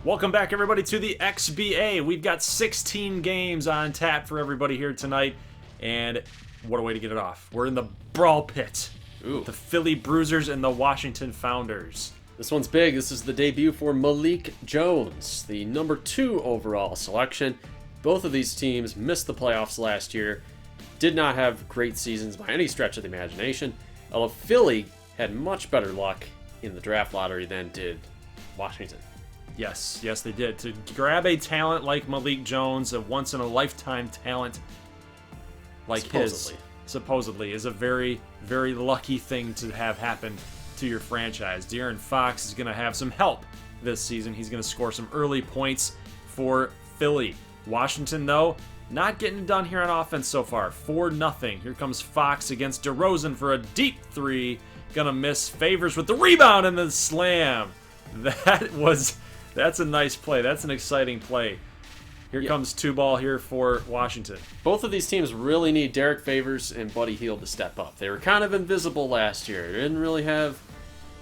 Welcome back, everybody, to the XBA. We've got 16 games on tap for everybody here tonight, and what a way to get it off. We're in the brawl pit. Ooh. The Philly Bruisers and the Washington Founders. This one's big. This is the debut for Malik Jones, the number 2 overall selection. Both of these teams missed the playoffs last year, did not have great seasons by any stretch of the imagination, although Philly had much better luck in the draft lottery than did Washington. Yes, they did. To grab a talent like Malik Jones, a once-in-a-lifetime talent like supposedly, is a very, very lucky thing to have happen to your franchise. De'Aaron Fox is going to have some help this season. He's going to score some early points for Philly. Washington, though, not getting it done here on offense so far. 4-0. Here comes Fox against DeRozan for a deep three. Gonna miss. Favors with the rebound and the slam. That's a nice play. That's an exciting play. Here comes 2-ball here for Washington. Both of these teams really need Derek Favors and Buddy Hield to step up. They were kind of invisible last year. They didn't really have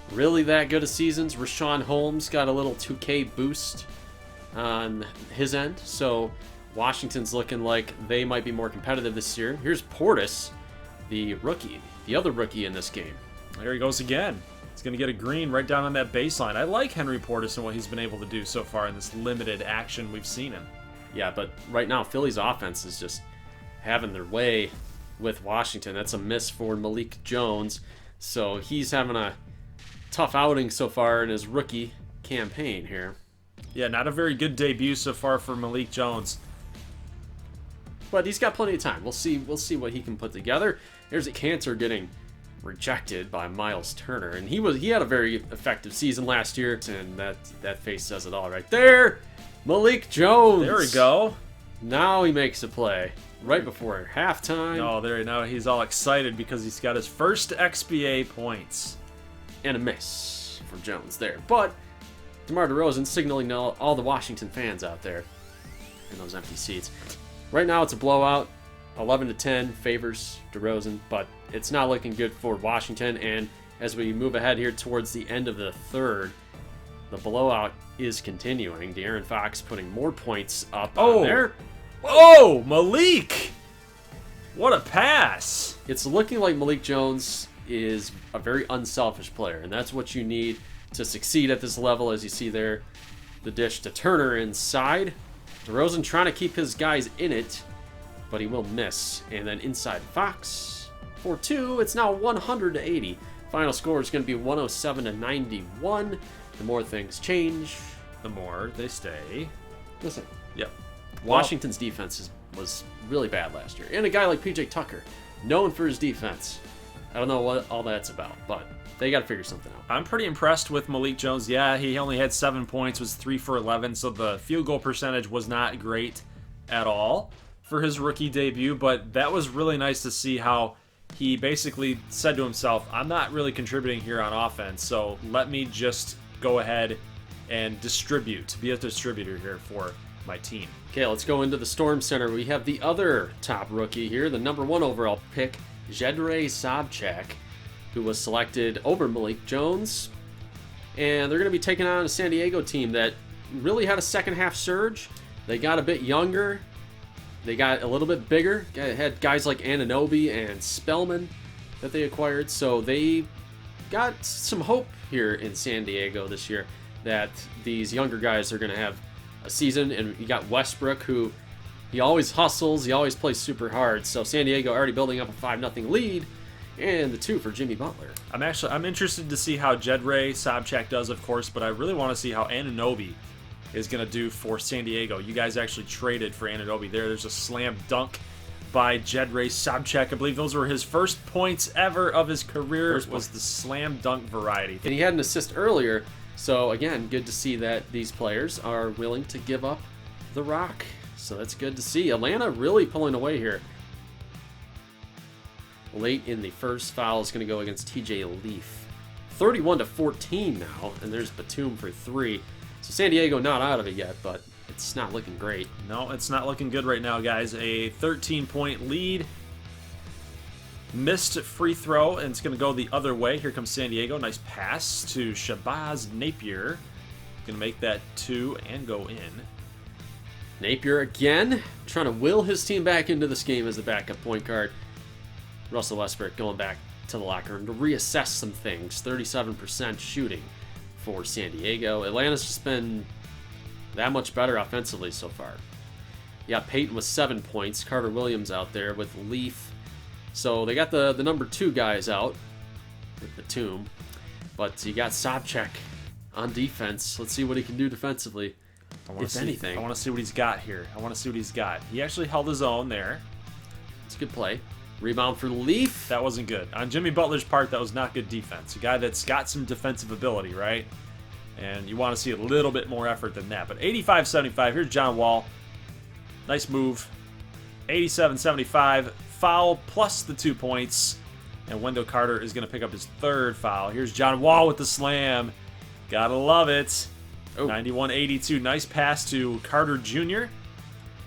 that good of seasons. Rashawn Holmes got a little 2K boost on his end, so Washington's looking like they might be more competitive this year. Here's Portis, the rookie, the other rookie in this game. There he goes again. He's going to get a green right down on that baseline. I like Henry Portis and what he's been able to do so far in this limited action we've seen him. Yeah, but right now Philly's offense is just having their way with Washington. That's a miss for Malik Jones, so he's having a tough outing so far in his rookie campaign here. Yeah, not a very good debut so far for Malik Jones. But he's got plenty of time. We'll see what he can put together. There's a Cantor getting rejected by Miles Turner, and he had a very effective season last year, and that face says it all right there. Malik Jones. There we go. Now he makes a play right before halftime. Oh, now he's all excited because he's got his first XBA points. And a miss for Jones there. But DeMar DeRozan signaling to all the Washington fans out there in those empty seats. Right now it's a blowout. 11-10 favors DeRozan, but it's not looking good for Washington. And as we move ahead here towards the end of the third, the blowout is continuing. De'Aaron Fox putting more points up on there. Oh, Malik! What a pass! It's looking like Malik Jones is a very unselfish player, and that's what you need to succeed at this level. As you see there, the dish to Turner inside. DeRozan trying to keep his guys in it, but he will miss. And then inside Fox for 2. It's now 100-80. Final score is going to be 107-91. The more things change, the more they stay. Listen. Yep. Washington's defense was really bad last year. And a guy like PJ Tucker, known for his defense. I don't know what all that's about, but they got to figure something out. I'm pretty impressed with Malik Jones. Yeah, he only had 7 points, was 3 for 11, so the field goal percentage was not great at all for his rookie debut, but that was really nice to see how he basically said to himself, I'm not really contributing here on offense, so let me just go ahead and be a distributor here for my team. Okay, let's go into the Storm Center. We have the other top rookie here, the number 1 overall pick, Jedrej Sobchak, who was selected over Malik Jones. And they're going to be taking on a San Diego team that really had a second half surge. They got a bit younger. They got a little bit bigger. Had guys like Anunoby and Spellman that they acquired. So they got some hope here in San Diego this year that these younger guys are going to have a season. And you got Westbrook, who he always hustles. He always plays super hard. So San Diego already building up a 5-0 lead. And the 2 for Jimmy Butler. I'm interested to see how Jedrej Sobchak does, of course, but I really want to see how Anunoby is going to do for San Diego. You guys actually traded for Anunoby there. There's a slam dunk by Jedrej Sobchak. I believe those were his first points ever of his career. Was the slam dunk variety. And he had an assist earlier. So again, good to see that these players are willing to give up the rock. So that's good to see. Atlanta really pulling away here. Late in the first foul is going to go against TJ Leaf. 31-14 now, and there's Batum for 3. So San Diego not out of it yet, but it's not looking great. No, it's not looking good right now, guys. A 13-point lead. Missed free throw, and it's going to go the other way. Here comes San Diego. Nice pass to Shabazz Napier. Gonna make that 2 and go in. Napier again, trying to will his team back into this game as the backup point guard. Russell Westbrook going back to the locker room to reassess some things. 37% shooting for San Diego. Atlanta's just been that much better offensively so far. Yeah, Peyton with 7 points. Carter Williams out there with Leaf. So they got the number 2 guys out with Batum. But you got Sobchak on defense. Let's see what he can do defensively. If anything. I want to see what he's got here. He actually held his own there. It's a good play. Rebound for Leaf. That wasn't good. On Jimmy Butler's part, that was not good defense. A guy that's got some defensive ability, right? And you want to see a little bit more effort than that. But 85-75, here's John Wall. Nice move. 87-75, foul plus the 2 points. And Wendell Carter is going to pick up his 3rd foul. Here's John Wall with the slam. Gotta love it. 91-82, nice pass to Carter Jr.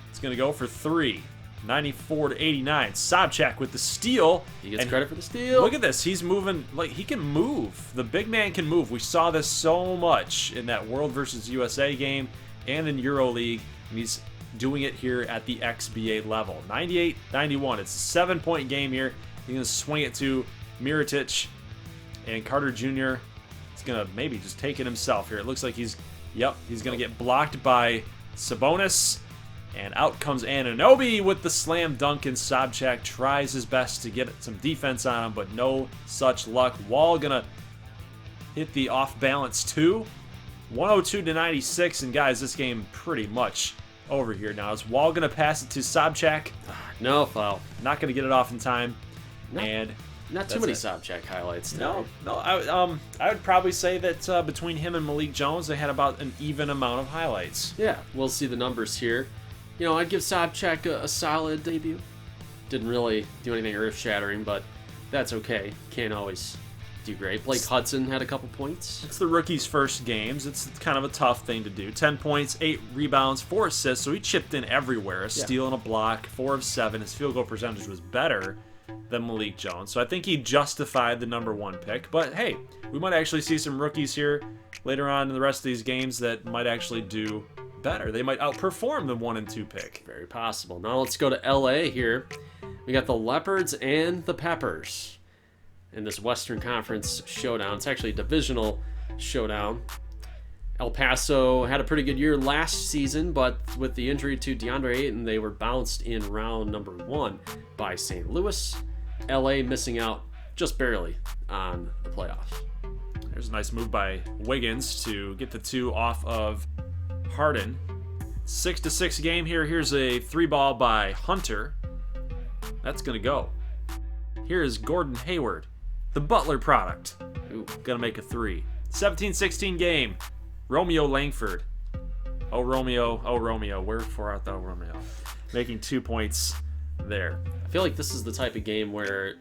It's going to go for 3. 94-89. Sobchak with the steal. He gets credit for the steal. Look at this. He's moving. Like, he can move. The big man can move. We saw this so much in that World versus USA game and in EuroLeague. And he's doing it here at the XBA level. 98-91. It's a 7-point game here. He's going to swing it to Mirotic. And Carter Jr. is going to maybe just take it himself here. It looks like he's going to get blocked by Sabonis. And out comes Anunoby with the slam dunk, and Sobchak tries his best to get some defense on him, but no such luck. Wall gonna hit the off-balance 2. 102-96, and guys, this game pretty much over here now. Is Wall gonna pass it to Sobchak? No foul. Not gonna get it off in time. Not too many Sobchak highlights today. No. I would probably say that between him and Malik Jones, they had about an even amount of highlights. Yeah, we'll see the numbers here. You know, I'd give Sobchak a solid debut. Didn't really do anything earth-shattering, but that's okay. Can't always do great. Blake Hudson had a couple points. It's the rookie's first games. It's kind of a tough thing to do. 10 points, 8 rebounds, 4 assists, so he chipped in everywhere. A steal and a block, 4 of 7. His field goal percentage was better than Malik Jones, so I think he justified the number 1 pick. But hey, we might actually see some rookies here later on in the rest of these games that might actually do better. They might outperform the 1 and 2 pick. Very possible. Now let's go to LA here. We got the Leopards and the Peppers in this Western Conference showdown. It's actually a divisional showdown. El Paso had a pretty good year last season, but with the injury to DeAndre Ayton, they were bounced in round number 1 by St. Louis. LA missing out just barely on the playoffs. There's a nice move by Wiggins to get the 2 off of Harden. 6-6 game here. Here's a 3-ball by Hunter. That's going to go. Here is Gordon Hayward, the Butler product. Going to make a 3. 17-16 game. Romeo Langford. Oh, Romeo. Wherefore art thou, Romeo? Making 2 points there. I feel like this is the type of game where,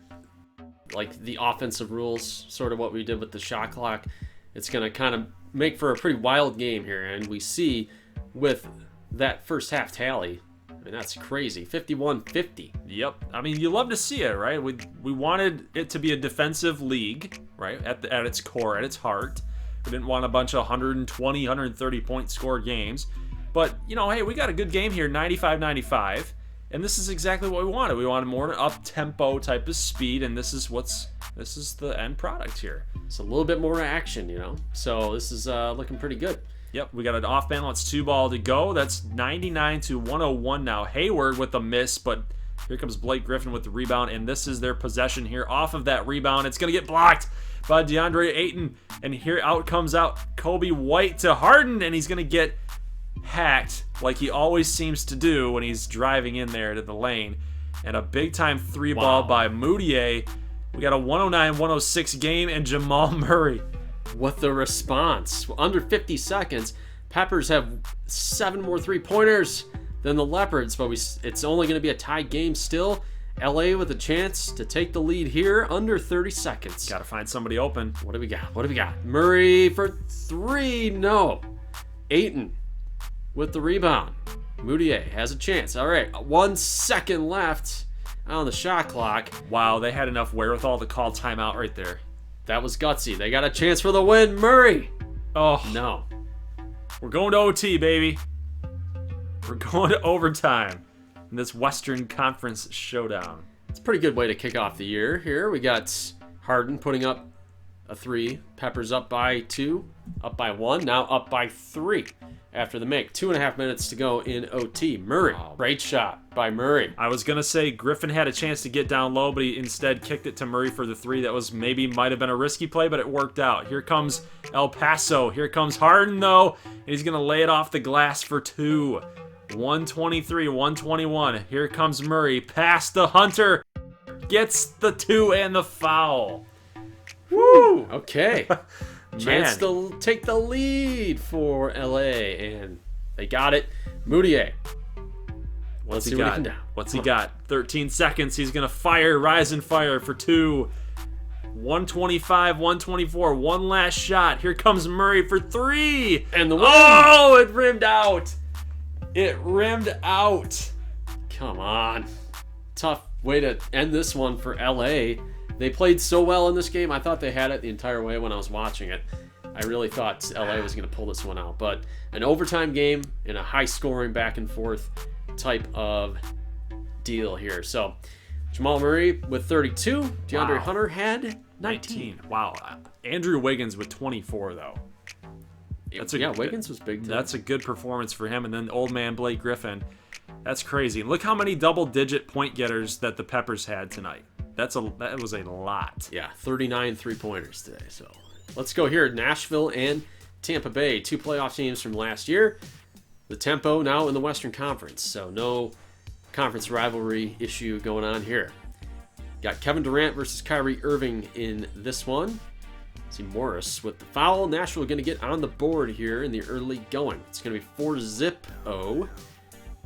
like, the offensive rules, sort of what we did with the shot clock, it's going to kind of make for a pretty wild game here. And we see with that first half tally, I mean, that's crazy. 51-50. Yep. I mean, you love to see it, right? We wanted it to be a defensive league, right? At its core, at its heart. We didn't want a bunch of 120, 130 point score games. But, you know, hey, we got a good game here, 95-95. And this is exactly what we wanted. We wanted more up-tempo type of speed, and this is the end product here. It's a little bit more action, you know. So this is looking pretty good. Yep, we got an off-balance 2-ball to go. That's 99-101 now. Hayward with the miss, but here comes Blake Griffin with the rebound, and this is their possession here. Off of that rebound, it's going to get blocked by DeAndre Ayton, and here comes Kobe White to Harden, and he's going to get hacked like he always seems to do when he's driving in there to the lane. And a big-time 3-ball by Moutier. We got a 109-106 game, and Jamal Murray. What the response? Under 50 seconds, Peppers have 7 more 3-pointers than the Leopards, but it's only going to be a tied game still. LA with a chance to take the lead here under 30 seconds. Got to find somebody open. What do we got? Murray for 3. No. Ayton with the rebound. Moutier has a chance. All right, 1 second left on the shot clock. Wow, they had enough wherewithal to call timeout right there. That was gutsy. They got a chance for the win. Murray. Oh. No. We're going to OT, baby. We're going to overtime in this Western Conference showdown. It's a pretty good way to kick off the year here. We got Harden putting up a 3. Peppers up by 2, up by 1, now up by 3 after the make. 2.5 minutes to go in OT. Murray, great shot by Murray. I was going to say Griffin had a chance to get down low, but he instead kicked it to Murray for the 3. That was might have been a risky play, but it worked out. Here comes El Paso. Here comes Harden, though. And he's going to lay it off the glass for 2. 123, 121. Here comes Murray. Past the Hunter. Gets the 2 and the foul. Woo! Okay. Chance to take the lead for LA, and they got it. Moutier. What's he got? What's he got? 13 seconds. He's going to fire, rise and fire for 2. 125, 124. One last shot. Here comes Murray for 3. And the win. Oh, it rimmed out. It rimmed out. Come on. Tough way to end this one for LA. They played so well in this game. I thought they had it the entire way when I was watching it. I really thought LA was going to pull this one out. But an overtime game in a high-scoring back-and-forth type of deal here. So Jamal Murray with 32. DeAndre Hunter had 19. Wow. Andrew Wiggins with 24, though. Wiggins was big, too. That's a good performance for him. And then old man Blake Griffin. That's crazy. Look how many double-digit point getters that the Peppers had tonight. That was a lot. Yeah, 39 3-pointers today. So let's go here. Nashville and Tampa Bay, 2 playoff teams from last year. The tempo now in the Western Conference, so no conference rivalry issue going on here. Got Kevin Durant versus Kyrie Irving in this one. See Morris with the foul. Nashville going to get on the board here in the early going. It's going to be 4-0.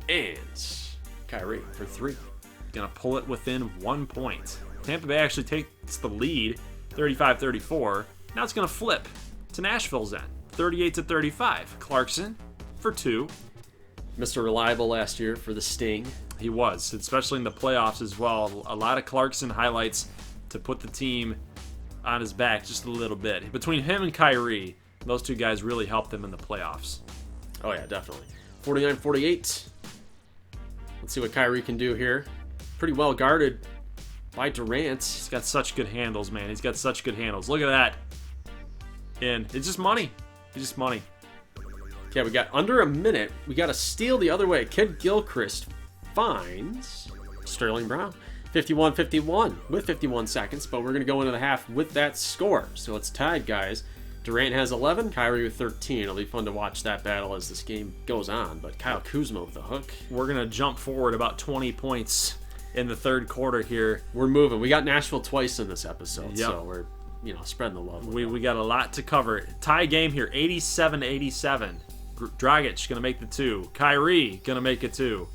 And Kyrie for 3. Going to pull it within 1 point. Tampa Bay actually takes the lead, 35-34. Now it's going to flip to Nashville's end, 38-35. Clarkson for 2. Mr. Reliable last year for the Sting. He was, especially in the playoffs as well. A lot of Clarkson highlights to put the team on his back just a little bit. Between him and Kyrie, those 2 guys really helped them in the playoffs. Oh, yeah, definitely. 49-48. Let's see what Kyrie can do here. Pretty well guarded by Durant. He's got such good handles, man. He's got such good handles. Look at that. And it's just money. It's just money. Okay, we got under a minute. We got a steal the other way. Kid Gilchrist finds Sterling Brown. 51-51 with 51 seconds, but we're going to go into the half with that score. So it's tied, guys. Durant has 11, Kyrie with 13. It'll be fun to watch that battle as this game goes on. But Kyle Kuzma with the hook. We're going to jump forward about 20 points in the third quarter here. We're moving. We got Nashville twice in this episode, yep. So we're spreading the love. We got a lot to cover. Tie game here, 87-87. Dragic going to make the 2. Kyrie going to make it 2.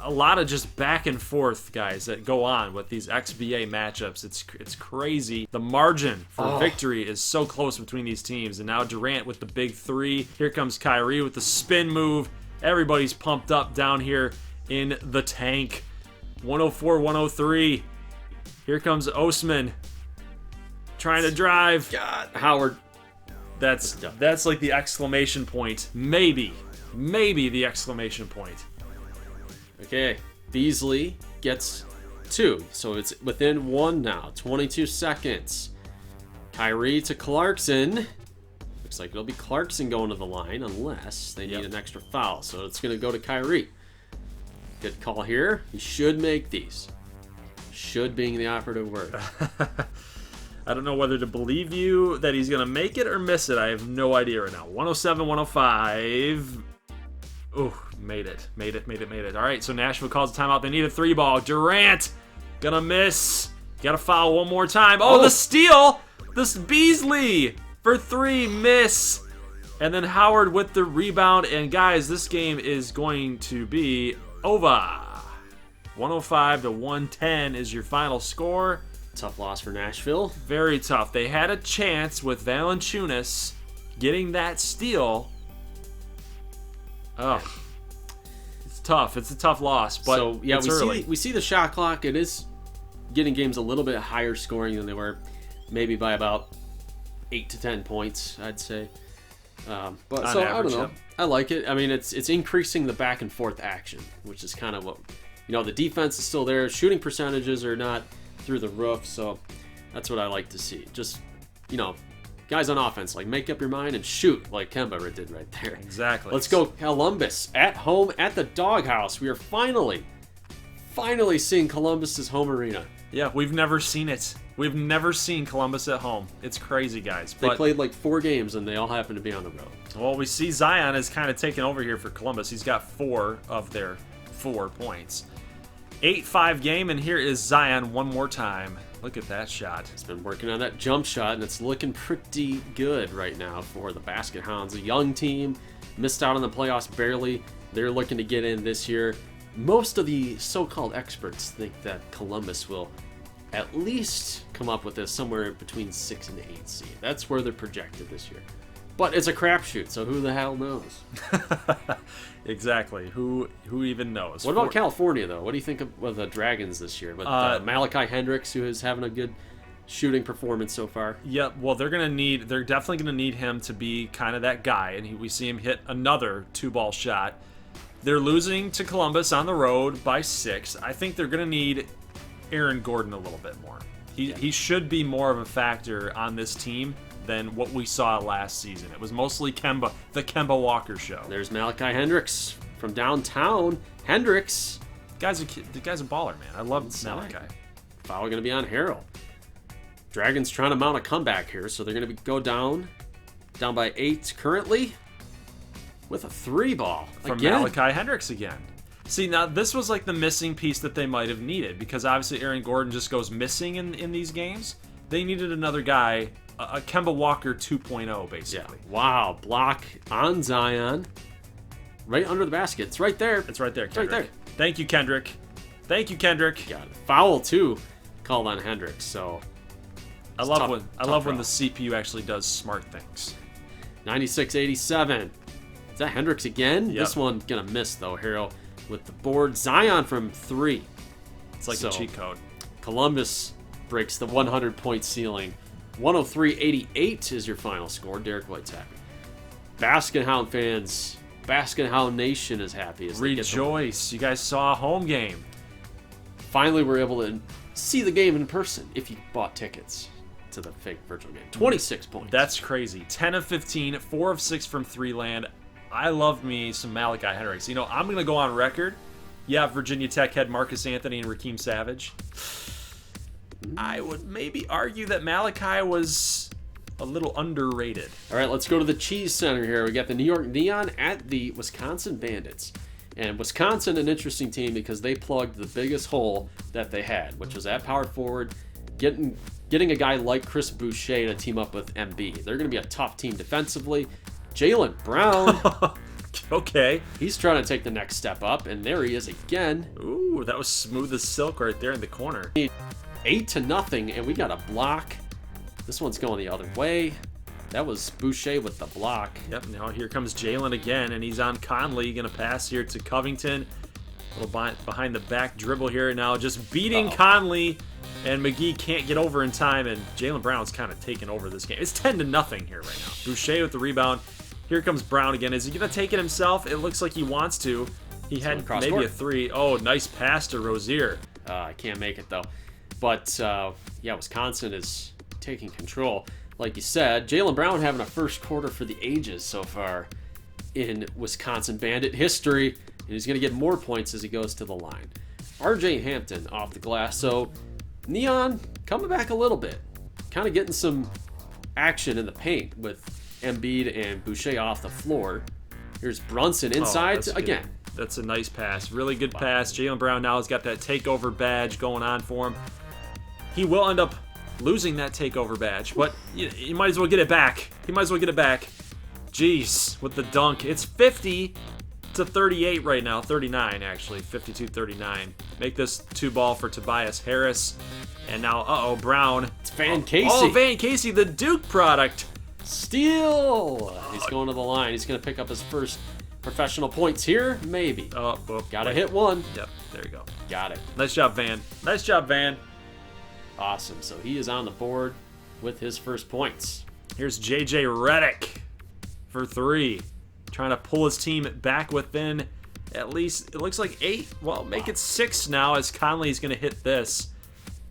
A lot of just back and forth, guys, that go on with these XBA matchups. It's crazy. The margin for victory is so close between these teams. And now Durant with the big 3. Here comes Kyrie with the spin move. Everybody's pumped up down here in the tank. 104-103. Here comes Osman trying to drive. God, Howard. That's like the exclamation point. Maybe the exclamation point. Okay, Beasley gets 2, so it's within 1 now. 22 seconds. Kyrie to Clarkson. Looks like it'll be Clarkson going to the line unless they need an extra foul. So it's going to go to Kyrie. Good call here. He should make these. Should being the operative word. I don't know whether to believe you that he's going to make it or miss it. I have no idea right now. 107-105. Ooh, made it. All right, so Nashville calls a timeout. They need a 3-ball. Durant gonna miss. Got to foul one more time. Oh, the steal. This Beasley for 3, miss. And then Howard with the rebound. And guys, this game is going to be over. 105-110 is your final score. Tough loss for Nashville. Very tough. They had a chance with Valanciunas getting that steal. Oh, it's tough. It's a tough loss, but so yeah, we see the shot clock. It is getting games a little bit higher scoring than they were, maybe by about 8 to 10 points, I'd say. But On so average, I don't know. yep. I like it. I mean, it's increasing the back and forth action, which is kind of what, the defense is still there. Shooting percentages are not through the roof, so that's what I like to see. Just, guys on offense, like, make up your mind and shoot, like Kemba did right there. Exactly. Let's go Columbus at home at the Doghouse. We are finally seeing Columbus's home arena. Yeah, we've never seen it. We've never seen Columbus at home. It's crazy, guys. They played like 4 games, and they all happen to be on the road. Well, we see Zion is kind of taking over here for Columbus. He's got 4 of their 4 points. 8-5 game, and here is Zion one more time. Look at that shot. He's been working on that jump shot, and it's looking pretty good right now for the Basket Hounds. A young team, missed out on the playoffs barely. They're looking to get in this year. Most of the so-called experts think that Columbus will at least come up with this somewhere between 6 and 8 seed. That's where they're projected this year. But it's a crapshoot, so who the hell knows? Exactly. Who even knows? What about California, though? What do you think of the Dragons this year? With Malachi Hendricks, who is having a good shooting performance so far. Yeah, well, they're definitely gonna need him to be kind of that guy, and we see him hit another 2-ball shot. They're losing to Columbus on the road by 6. I think they're gonna need Aaron Gordon a little bit more. He should be more of a factor on this team than what we saw last season. It was mostly Kemba, the Kemba Walker show. There's Malachi Hendricks from downtown. Hendricks. The guy's a baller, man. I love Malachi. Foul going to be on Harrell. Dragons trying to mount a comeback here, so they're going to go down by 8 currently with a 3-ball from again. Malachi Hendricks again. See, now this was like the missing piece that they might have needed, because obviously Aaron Gordon just goes missing in these games. They needed another guy, a Kemba Walker 2.0, basically. Yeah. Wow, block on Zion. Right under the basket. It's right there. It's right there, Kendrick. Right there. Thank you, Kendrick. Thank you, Kendrick. Got it. Foul, too, called on Hendricks, so... I love when the CPU actually does smart things. 96-87. Is that Hendricks again? Yep. This one going to miss, though. Harrell with the board. Zion from 3. It's like a cheat code. Columbus breaks the 100-point ceiling. 103-88 is your final score. Derek White's happy. Basket Hound fans, Basket Hound Nation is happy. As Rejoice. You guys saw a home game. Finally, we're able to see the game in person if you bought tickets to the fake virtual game. 26 points. That's crazy. 10 of 15, 4 of 6 from 3 land. I love me some Malachi Hendricks. I'm going to go on record. Yeah, Virginia Tech had Marcus Anthony and Raheem Savage. I would maybe argue that Malachi was a little underrated. All right, let's go to the Cheese Center here. We got the New York Neon at the Wisconsin Bandits. And Wisconsin, an interesting team because they plugged the biggest hole that they had, which was at power forward, getting a guy like Chris Boucher to team up with MB. They're going to be a tough team defensively. Jaylen Brown. Okay. He's trying to take the next step up, and there he is again. Ooh, that was smooth as silk right there in the corner. 8-0, and we got a block. This one's going the other way. That was Boucher with the block. Yep, now here comes Jaylen again, and he's on Conley. Going to pass here to Covington. A little behind the back dribble here now, just beating Conley, and McGee can't get over in time, and Jaylen Brown's kind of taking over this game. It's 10-0 here right now. Boucher with the rebound. Here comes Brown again. Is he going to take it himself? It looks like he wants to. He had maybe a 3. Oh, nice pass to Rozier. I can't make it, though. But, yeah, Wisconsin is taking control. Like you said, Jaylen Brown having a first quarter for the ages so far in Wisconsin Bandit history. And he's going to get more points as he goes to the line. RJ Hampton off the glass. So, Neon coming back a little bit. Kind of getting some action in the paint with Embiid and Boucher off the floor. Here's Brunson inside again. That's a nice pass. Really good pass. Jaylen Brown now has got that takeover badge going on for him. He will end up losing that takeover badge, but you might as well get it back. He might as well get it back. Jeez, with the dunk. It's 50-38 right now. 39, actually. 52-39. Make this 2-ball for Tobias Harris. And now, Brown. It's Van Casey. Oh, Van Casey, the Duke product. Steal! He's going to the line. He's going to pick up his first professional points here. Maybe. Gotta hit one. Yep, there you go. Got it. Nice job, Van. Nice job, Van. Awesome. So he is on the board with his first points. Here's J.J. Redick for 3. Trying to pull his team back within at least, it looks like 8. Well, make it 6 now as Conley's going to hit this.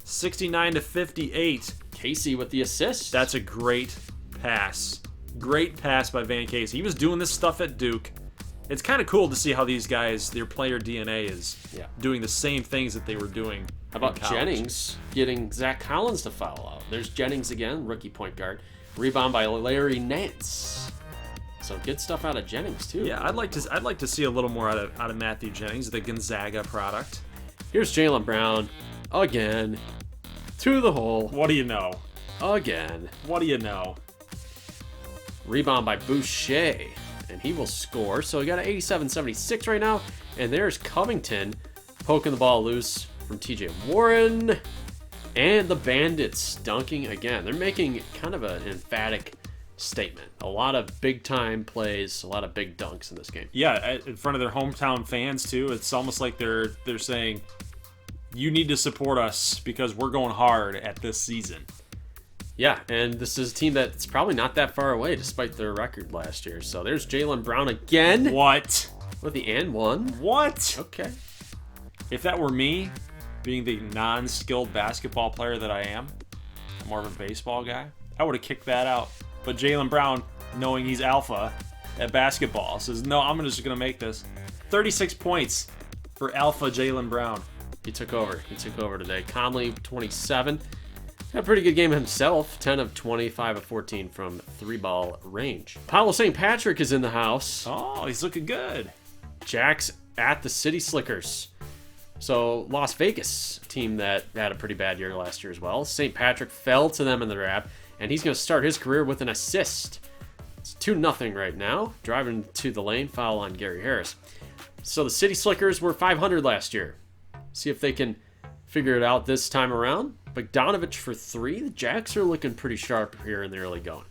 69-58. Casey with the assist. That's a great pass. Great pass by Van Casey. He was doing this stuff at Duke. It's kind of cool to see how these guys, their player DNA is doing the same things that they were doing. How about Jennings getting Zach Collins to foul out? There's Jennings again, rookie point guard. Rebound by Larry Nance. So good stuff out of Jennings too. Yeah, I'd like to see a little more out of Matthew Jennings, the Gonzaga product. Here's Jaylen Brown again to the hole. What do you know? Again. What do you know? Rebound by Boucher, and he will score. So we got an 87-76 right now. And there's Covington poking the ball loose from TJ Warren. And the Bandits dunking again. They're making kind of an emphatic statement. A lot of big-time plays, a lot of big dunks in this game. Yeah, in front of their hometown fans, too. It's almost like they're saying, you need to support us because we're going hard at this season. Yeah, and this is a team that's probably not that far away despite their record last year. So there's Jaylen Brown again. What? With the and one. What? Okay. If that were me, being the non-skilled basketball player that I am, more of a baseball guy, I would have kicked that out. But Jaylen Brown, knowing he's alpha at basketball, says, no, I'm just going to make this. 36 points for alpha Jaylen Brown. He took over. He took over today. Conley, 27. Had a pretty good game himself. 10 of 25 of 14 from 3-ball range. Paulo St. Patrick is in the house. Oh, he's looking good. Jack's at the City Slickers. So Las Vegas, team that had a pretty bad year last year as well. St. Patrick fell to them in the draft, and he's going to start his career with an assist. It's 2-0 right now. Driving to the lane, foul on Gary Harris. So the City Slickers were 500 last year. See if they can figure it out this time around. Bogdanovich for 3. The Jacks are looking pretty sharp here in the early going.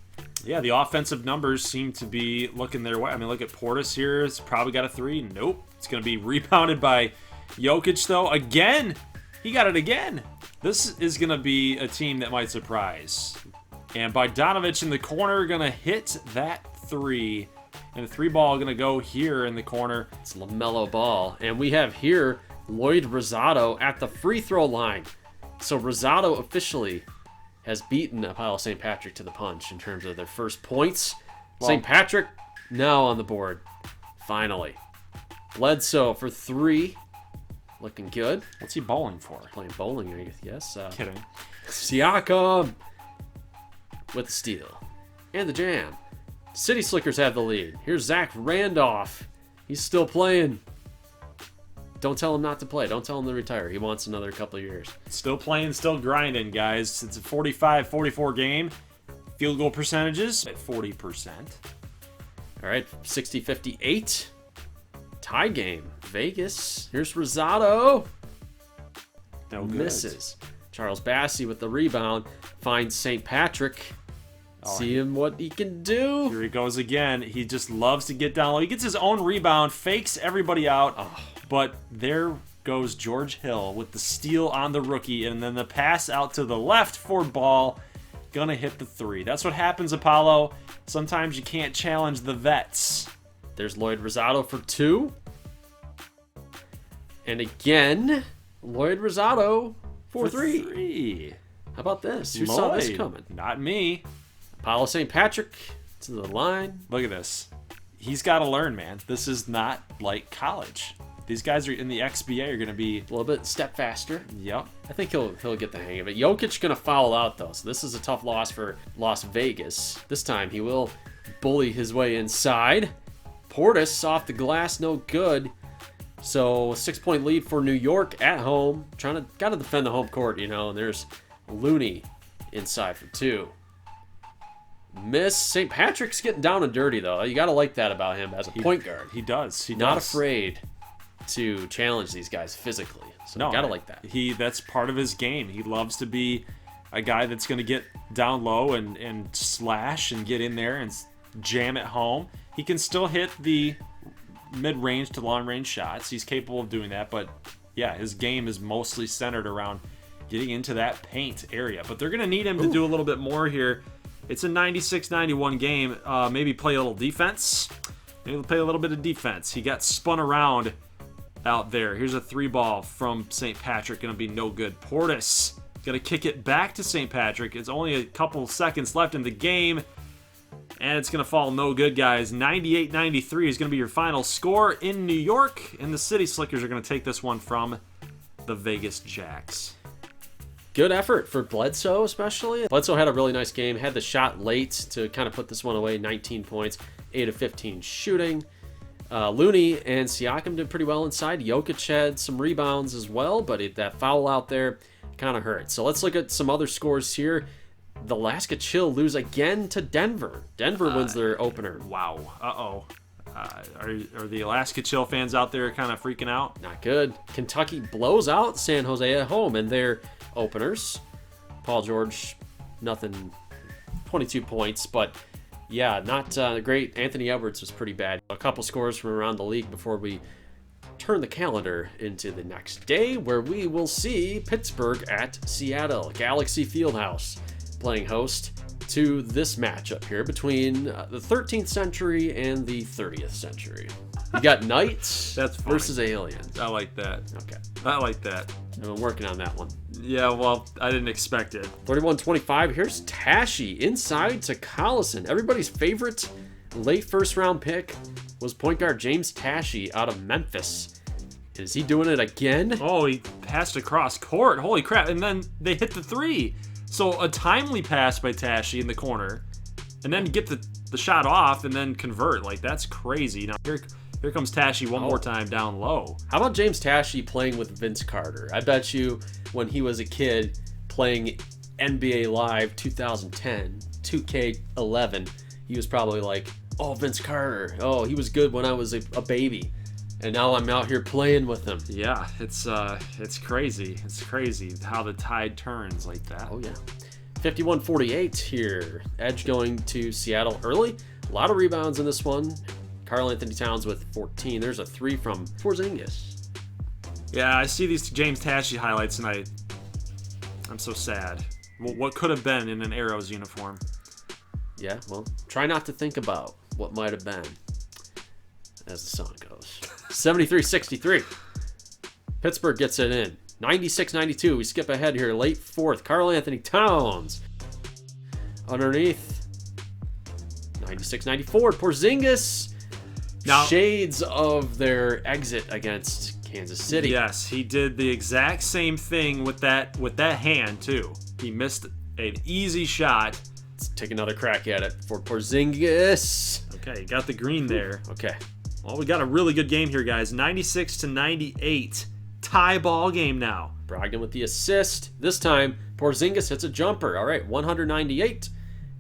Yeah, the offensive numbers seem to be looking their way. I mean, look at Portis here. It's probably got a 3. Nope. It's going to be rebounded by Jokic, though. Again. He got it again. This is going to be a team that might surprise. And Bogdanovich in the corner going to hit that 3. And the 3-ball going to go here in the corner. It's LaMelo Ball. And we have here Lloyd Rosado at the free throw line. So Rosado officially has beaten Apollo St. Patrick to the punch in terms of their first points. Well, St. Patrick now on the board. Finally. Bledsoe for 3. Looking good. What's he bowling for? Playing bowling, I guess. Kidding. Siakam with the steal. And the jam. City Slickers have the lead. Here's Zach Randolph. He's still playing. Don't tell him not to play. Don't tell him to retire. He wants another couple of years. Still playing, still grinding, guys. It's a 45-44 game. Field goal percentages at 40%. All right, 60-58. Tie game. Vegas. Here's Rosado. No good. Misses. Charles Bassey with the rebound. Finds St. Patrick. See him what he can do. Here he goes again. He just loves to get down low. He gets his own rebound, fakes everybody out. But there goes George Hill with the steal on the rookie, and then the pass out to the left for Ball. Gonna hit the 3. That's what happens, Apollo. Sometimes you can't challenge the vets. There's Lloyd Rosado for 2. And again, Lloyd Rosado for 3. How about this? Who saw this coming? Not me. Apollo St. Patrick to the line. Look at this. He's got to learn, man. This is not like college. These guys are in the XBA are going to be a little bit step faster. Yep. I think he'll get the hang of it. Jokic going to foul out, though, so this is a tough loss for Las Vegas. This time he will bully his way inside. Portis off the glass, no good. So 6-point lead for New York at home. Got to defend the home court, and there's Looney inside for 2. Miss. St. Patrick's getting down and dirty, though. You got to like that about him as a point guard. He does. Not afraid to challenge these guys physically. So you got to like that. That's part of his game. He loves to be a guy that's going to get down low and slash and get in there and jam it home. He can still hit the mid-range to long-range shots. He's capable of doing that, but yeah, his game is mostly centered around getting into that paint area. But they're going to need him to do a little bit more here It's a 96-91 game. Maybe play a little defense. Maybe play a little bit of defense. He got spun around out there. Here's a 3-ball from St. Patrick. Going to be no good. Portis going to kick it back to St. Patrick. It's only a couple seconds left in the game. And it's going to fall no good, guys. 98-93 is going to be your final score in New York. And the City Slickers are going to take this one from the Vegas Jacks. Good effort for Bledsoe, especially. Bledsoe had a really nice game. Had the shot late to kind of put this one away. 19 points, 8 of 15 shooting. Looney and Siakam did pretty well inside. Jokic had some rebounds as well, but that foul out there kind of hurt. So let's look at some other scores here. The Alaska Chill lose again to Denver. Denver wins their opener. Wow. Uh-oh. Are the Alaska Chill fans out there kind of freaking out? Not good. Kentucky blows out San Jose at home in their openers. Paul George, nothing, 22 points, but yeah, not great. Anthony Edwards was pretty bad. A couple scores from around the league before we turn the calendar into the next day, where we will see Pittsburgh at Seattle. Galaxy Fieldhouse playing host to this matchup here between the 13th century and the 30th century. You got Knights versus Aliens. I like that. Okay. I like that. I've been working on that one. Yeah, well, I didn't expect it. 31-25. Here's Tashi inside to Collison. Everybody's favorite late first-round pick was point guard James Tashi out of Memphis. Is he doing it again? Oh, he passed across court. Holy crap. And then they hit the 3. So a timely pass by Tashi in the corner, and then get the shot off and then convert. Like, that's crazy. Now, here comes Tashi one more time down low. How about James Tashi playing with Vince Carter? I bet you when he was a kid playing NBA Live 2010, 2K11, he was probably like, oh, Vince Carter. Oh, he was good when I was a baby. And now I'm out here playing with him. Yeah, it's crazy. It's crazy how the tide turns like that. Oh, yeah. 51-48 here. Edge going to Seattle early. A lot of rebounds in this one. Karl Anthony Towns with 14. There's a 3 from Porzingis. Yeah, I see these James Tashi highlights, and I'm so sad. What could have been in an Arrows uniform? Yeah, well, try not to think about what might have been, as the song goes. 73-63. Pittsburgh gets it in. 96-92. We skip ahead here. Late fourth. Karl Anthony Towns. Underneath. 96-94. Porzingis. Now, shades of their exit against Kansas City. Yes, he did the exact same thing with that hand too. He missed an easy shot. Let's take another crack at it for Porzingis. Okay, got the green there. Okay. Well, we got a really good game here, guys. 96-98. Tie ball game now. Brogdon with the assist. This time, Porzingis hits a jumper. All right, 198.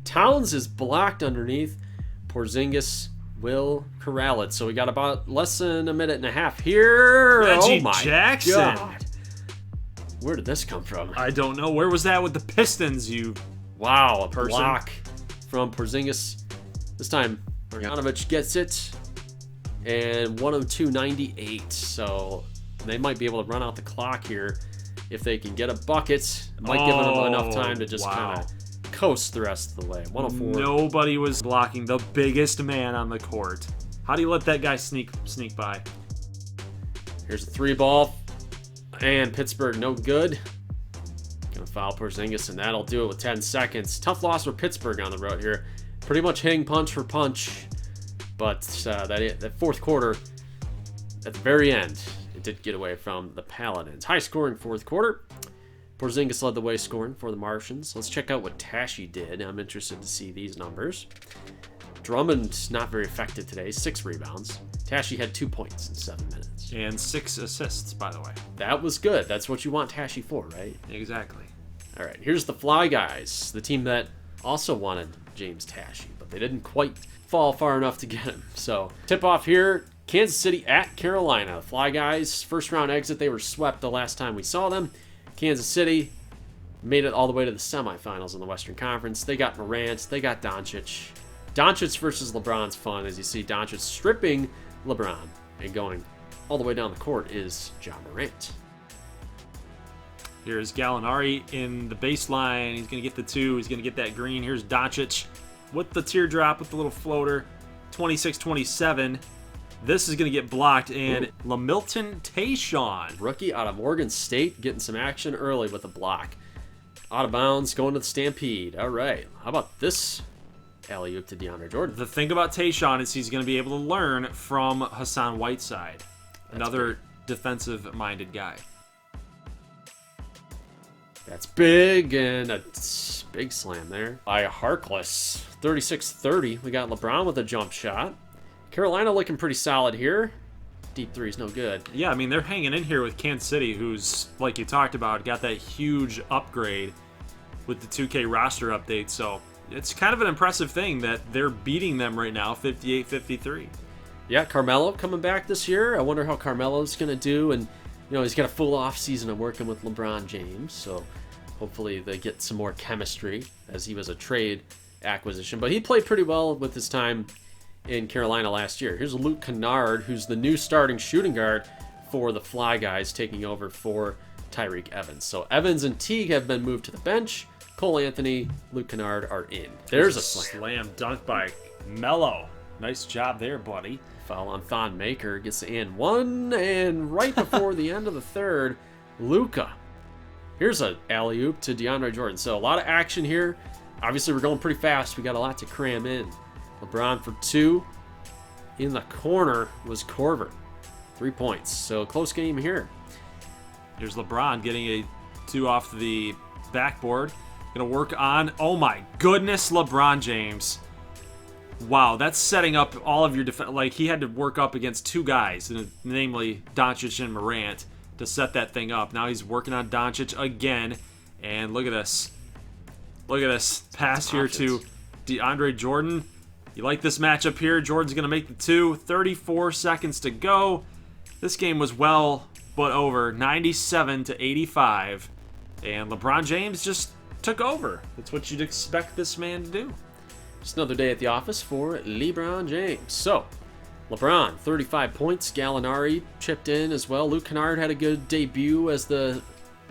Towns is blocked underneath. Porzingis will corral it. So we got about less than a minute and a half here. Reggie oh my Jackson. God. Where did this come from? I don't know. Where was that with the Pistons, you Wow, a person? block from Porzingis. This time, Marjanovic gets it. And 102-98. So they might be able to run out the clock here if they can get a bucket. It might give them enough time to just kind of coast the rest of the way. 104. Nobody was blocking the biggest man on the court. How do you let that guy sneak by? Here's a 3-ball. And Pittsburgh, no good. Gonna foul Porzingis, and that'll do it with 10 seconds. Tough loss for Pittsburgh on the road here. Pretty much hitting punch for punch. But that fourth quarter, at the very end, it did get away from the Paladins. High-scoring fourth quarter. Porzingis led the way scoring for the Martians. Let's check out what Tashi did. I'm interested to see these numbers. Drummond, not very effective today. 6 rebounds. Tashi had 2 points in 7 minutes. And 6 assists, by the way. That was good. That's what you want Tashi for, right? Exactly. All right, here's the Fly Guys, the team that also wanted James Tashi, but they didn't quite fall far enough to get him. So, tip-off here, Kansas City at Carolina. Fly Guys, first-round exit. They were swept the last time we saw them. Kansas City made it all the way to the semifinals in the Western Conference. They got Morant. They got Doncic. Doncic versus LeBron's fun, as you see Doncic stripping LeBron and going all the way down the court is John Morant. Here's Gallinari in the baseline. He's going to get the 2. He's going to get that green. Here's Doncic with the teardrop with the little floater. 26-27. This is going to get blocked. And Lamilton Tayshaun, rookie out of Morgan State, getting some action early with a block. Out of bounds, going to the Stampede. All right. How about this alley-oop to DeAndre Jordan? The thing about Tayshaun is he's going to be able to learn from Hassan Whiteside, another defensive-minded guy. That's big, and a big slam there by Harkless. 36-30. We got LeBron with a jump shot. Carolina looking pretty solid here. Deep three's no good. Yeah, I mean, they're hanging in here with Kansas City, who's, like you talked about, got that huge upgrade with the 2K roster update. So it's kind of an impressive thing that they're beating them right now, 58-53. Yeah, Carmelo coming back this year. I wonder how Carmelo's going to do. And, you know, he's got a full off season of working with LeBron James. So hopefully they get some more chemistry, as he was a trade acquisition. But he played pretty well with his time in Carolina last year. Here's Luke Kennard, who's the new starting shooting guard for the Fly Guys, taking over for Tyreek Evans. So Evans and Teague have been moved to the bench. Cole Anthony, Luke Kennard are in. There's a slam dunk by Melo. Nice job there, buddy. Foul on Thon Maker, gets the and one, and right before the end of the third, Luka. Here's an alley-oop to DeAndre Jordan. So a lot of action here. Obviously, we're going pretty fast. We got a lot to cram in. LeBron for 2. In the corner was Corver. 3 points. So close game here. Here's LeBron getting a 2 off the backboard. Going to work on, oh my goodness, LeBron James. Wow, that's setting up all of your defense. Like, he had to work up against 2 guys, namely Doncic and Morant, to set that thing up. Now he's working on Doncic again. And look at this. Look at this pass here to DeAndre Jordan. You like this matchup here? Jordan's going to make the 2. 34 seconds to go. This game was well but over. 97-85. And LeBron James just took over. That's what you'd expect this man to do. Just another day at the office for LeBron James. So, LeBron, 35 points. Gallinari chipped in as well. Luke Kennard had a good debut as the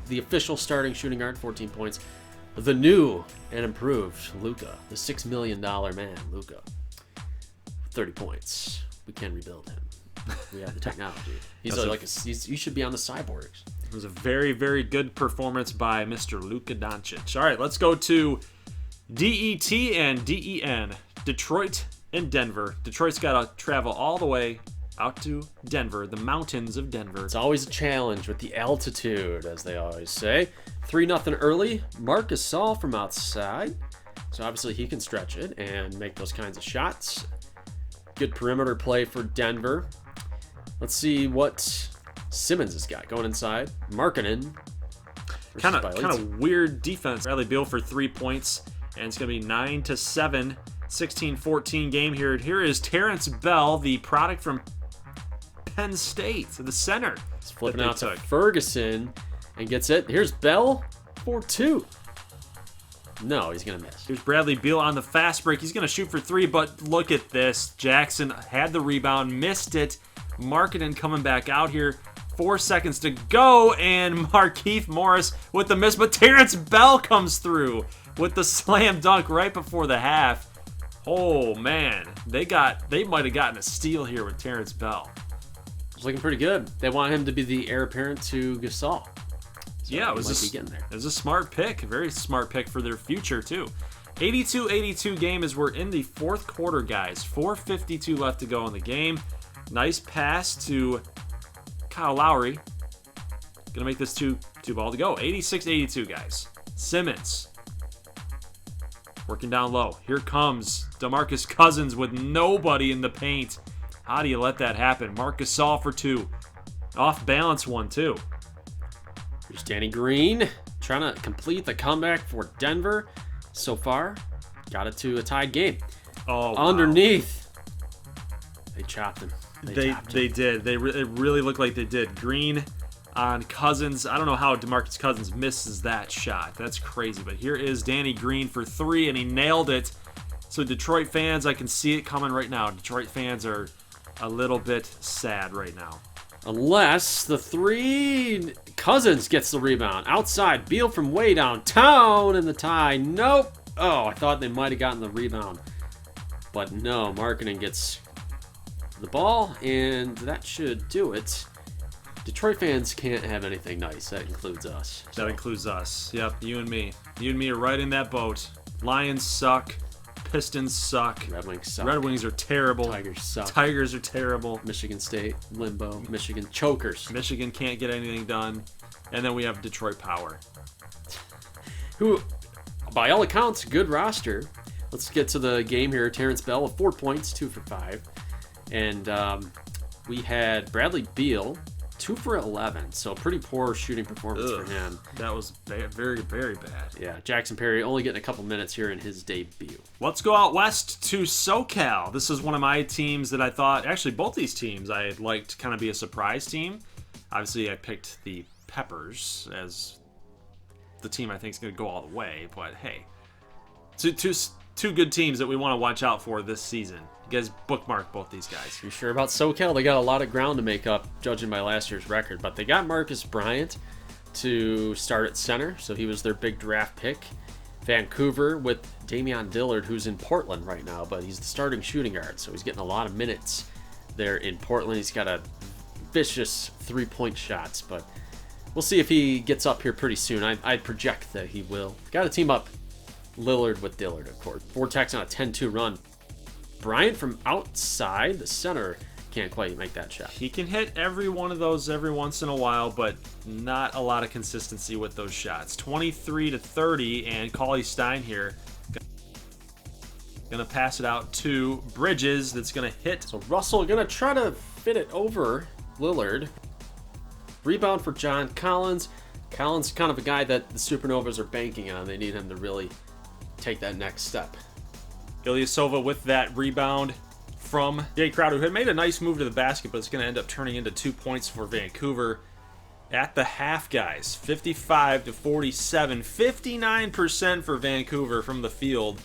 official starting shooting guard, 14 points. The new and improved Luka, the $6 million man, Luka, 30 points. We can rebuild him. We have the technology. He should be on the Cyborgs. It was a very, very good performance by Mr. Luka Doncic. All right, let's go to DET and DEN, Detroit and Denver. Detroit's got to travel all the way out to Denver, the mountains of Denver. It's always a challenge with the altitude, as they always say. 3-0 early. Marc Gasol from outside. So obviously he can stretch it and make those kinds of shots. Good perimeter play for Denver. Let's see what Simmons has got going inside. Markkanen. Kind of weird defense. Bradley Beal for 3 points, and it's going to be 9-7, 16-14 game here. Here is Terrence Bell, the product from Penn State, the center. He's flipping out to Ferguson and gets it. Here's Bell for 2. No, he's going to miss. Here's Bradley Beal on the fast break. He's going to shoot for 3, but look at this. Jackson had the rebound, missed it. Markkanen coming back out here. 4 seconds to go, and Markieff Morris with the miss, but Terrence Bell comes through with the slam dunk right before the half. Oh, man. They might have gotten a steal here with Terrence Bell. It's looking pretty good. They want him to be the heir apparent to Gasol. So yeah, it was a smart pick. A very smart pick for their future, too. 82-82 game as we're in the fourth quarter, guys. 4:52 left to go in the game. Nice pass to Kyle Lowry. Gonna make this two ball to go. 86-82, guys. Simmons working down low. Here comes DeMarcus Cousins with nobody in the paint. How do you let that happen? Marc Gasol for 2. Off balance one, too. Here's Danny Green trying to complete the comeback for Denver. So far, got it to a tied game. Oh, wow. Underneath, they chopped him. They did. It really looked like they did. Green on Cousins. I don't know how DeMarcus Cousins misses that shot. That's crazy. But here is Danny Green for 3, and he nailed it. So Detroit fans, I can see it coming right now. Detroit fans are a little bit sad right now. Unless the three Cousins gets the rebound. Outside, Beal from way downtown in the tie. Nope. Oh, I thought they might have gotten the rebound. But no, Markkanen gets the ball, and that should do it. Detroit fans can't have anything nice. That includes us. So. That includes us. Yep, you and me. You and me are right in that boat. Lions suck. Pistons suck. Red Wings suck. Red Wings are terrible. Tigers suck. Tigers are terrible. Michigan State, limbo. Michigan chokers. Michigan can't get anything done. And then we have Detroit Power. Who, by all accounts, good roster. Let's get to the game here. Terrence Bell with 4 points, 2 for 5. And we had Bradley Beal, 2 for 11. So pretty poor shooting performance for him. That was very, very bad. Yeah, Jackson Perry only getting a couple minutes here in his debut. Let's go out west to SoCal. This is one of my teams that I thought, actually both these teams I'd like to kind of be a surprise team. Obviously I picked the Peppers as the team I think is going to go all the way, but hey. Two good teams that we want to watch out for this season. You guys bookmark both these guys. You sure about SoCal? They got a lot of ground to make up, judging by last year's record. But they got Marcus Bryant to start at center, so he was their big draft pick. Vancouver with Damian Dillard, who's in Portland right now, but he's the starting shooting guard, so he's getting a lot of minutes there in Portland. He's got a vicious three-point shots, but we'll see if he gets up here pretty soon. I project that he will. Got to team up Lillard with Dillard, of course. Vortex on a 10-2 run. Bryant from outside the center can't quite make that shot. He can hit every one of those every once in a while, but not a lot of consistency with those shots. 23-30, and Cauley Stein here gonna pass it out to Bridges. That's gonna hit. So Russell gonna try to fit it over Lillard. Rebound for John Collins. Collins kind of a guy that the Supernovas are banking on. They need him to really take that next step. Ilyasova with that rebound from Jay Crowder, who had made a nice move to the basket, but it's going to end up turning into 2 points for Vancouver at the half, guys. 55-47, 59% for Vancouver from the field.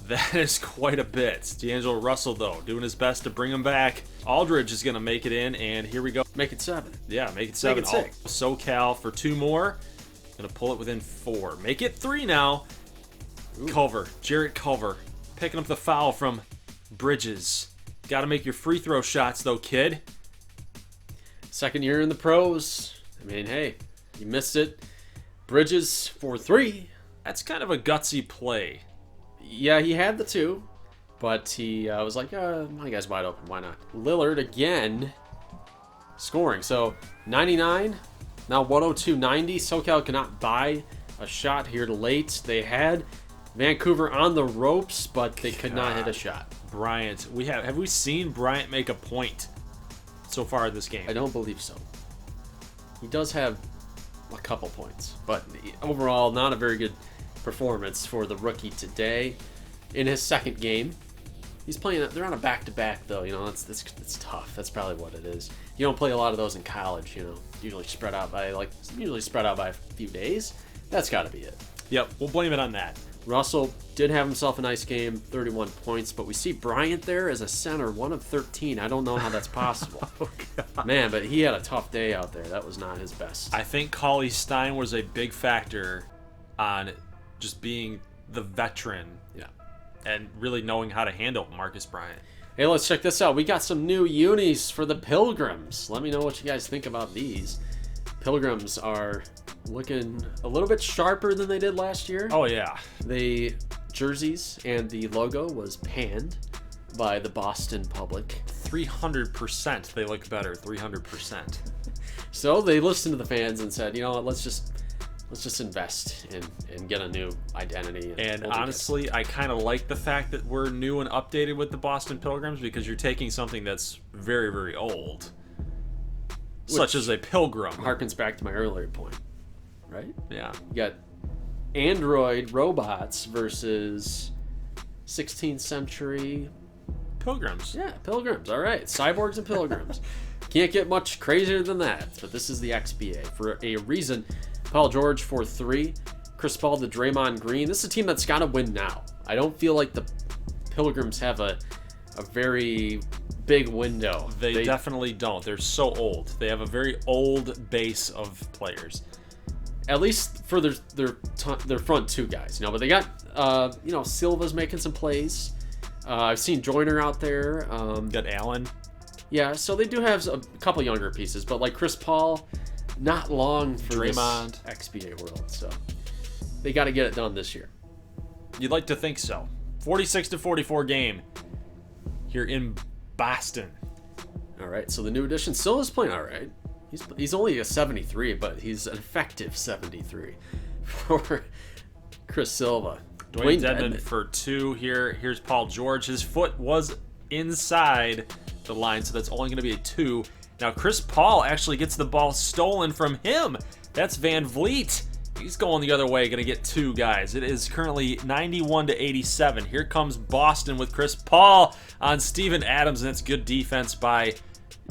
That is quite a bit. D'Angelo Russell, though, doing his best to bring him back. Aldridge is going to make it in, and here we go. Make it 7. Yeah, make it 7. Make it 6. SoCal for 2 more. Going to pull it within 4. Make it 3 now. Ooh. Culver, Jarrett Culver, picking up the foul from Bridges. Got to make your free throw shots, though, kid. Second year in the pros. I mean, hey, you missed it. Bridges for 3. That's kind of a gutsy play. Yeah, he had the 2, but he was like, my guy's wide open. Why not? Lillard again scoring. So 99, now 102-90. SoCal cannot buy a shot here late. They had Vancouver on the ropes, but they could not hit a shot. Bryant, have we seen Bryant make a point so far in this game? I don't believe so. He does have a couple points, but overall not a very good performance for the rookie today. In his second game, he's playing. They're on a back-to-back though. You know, it's tough. That's probably what it is. You don't play a lot of those in college. You know, usually spread out by a few days. That's got to be it. Yep, we'll blame it on that. Russell did have himself a nice game, 31 points, but we see Bryant there as a center, 1 of 13. I don't know how that's possible. Oh, God. Man, but he had a tough day out there. That was not his best. I think Cauley Stein was a big factor on just being the veteran. Yeah. And really knowing how to handle Marcus Bryant. Hey, let's check this out. We got some new unis for the Pilgrims. Let me know what you guys think about these. Pilgrims are looking a little bit sharper than they did last year. Oh, yeah. The jerseys and the logo was panned by the Boston public. 300% they look better. 300%. So they listened to the fans and said, you know what, let's just invest and get a new identity. And honestly, I kind of like the fact that we're new and updated with the Boston Pilgrims, because you're taking something that's very, very old, such as a pilgrim. Harkens back to my earlier point, right? Yeah. You got android robots versus 16th century Pilgrims. Yeah, Pilgrims. All right. Cyborgs and Pilgrims. Can't get much crazier than that, but this is the XBA for a reason. Paul George for 3. Chris Paul to Draymond Green. This is a team that's got to win now. I don't feel like the Pilgrims have a a very big window. They definitely don't. They're so old. They have a very old base of players. At least for their front two guys, but they got Silva's making some plays. I've seen Joyner out there. Got Allen. Yeah, so they do have a couple younger pieces, but like Chris Paul, not long for Draymond. this XBA world, so they got to get it done this year. You'd like to think so. 46-44 game here in Boston. All right, so the new addition Silva's playing all right. He's only a 73, but he's an effective 73 for Chris Silva. Dwayne Dedmon for 2 here. Here's Paul George. His foot was inside the line, so that's only going to be a 2. Now Chris Paul actually gets the ball stolen from him. That's Van Vliet. He's going the other way, going to get 2 guys. It is currently 91-87. Here comes Boston with Chris Paul on Steven Adams, and it's good defense by